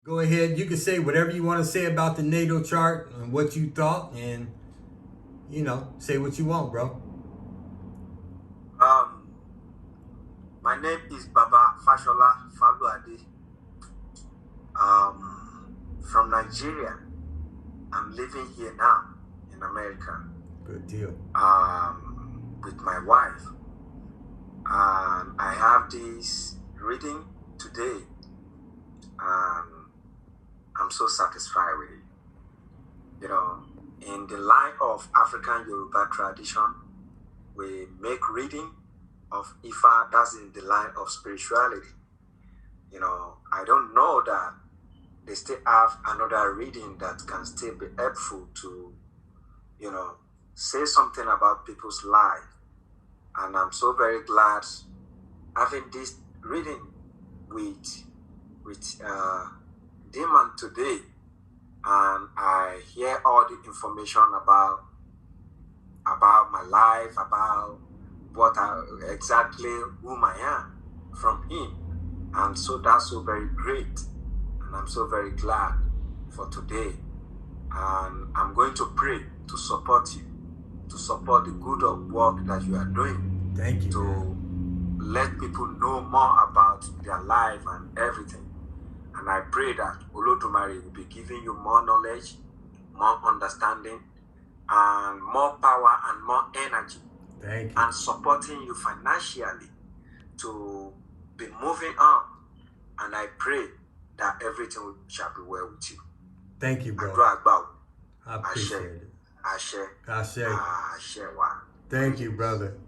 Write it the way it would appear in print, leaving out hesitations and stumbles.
Go ahead. You can say whatever you want to say about the natal chart and what you thought, and say what you want, bro. My name is Baba Fashola Faluade. From Nigeria. I'm living here now in America. Good deal. With my wife. I have this reading today. I'm so satisfied with it. In the line of African Yoruba tradition, we make reading of Ifa. That's in the line of spirituality. I don't know that they still have another reading that can still be helpful to, say something about people's life. And I'm so very glad having this reading with Demon today. And I hear all the information about my life, about exactly whom I am from him. And so that's so very great. And I'm so very glad for today. And I'm going to pray to support you, to support the good work that you are doing. Thank you. To let people know more about their life and everything. And I pray that Olodumare will be giving you more knowledge, more understanding, and more power and more energy. Thank you. And supporting you financially to be moving on. And I pray that everything shall be well with you. Thank you, bro. I appreciate it. Ashe. Ashe. Ashe. Thank you, brother.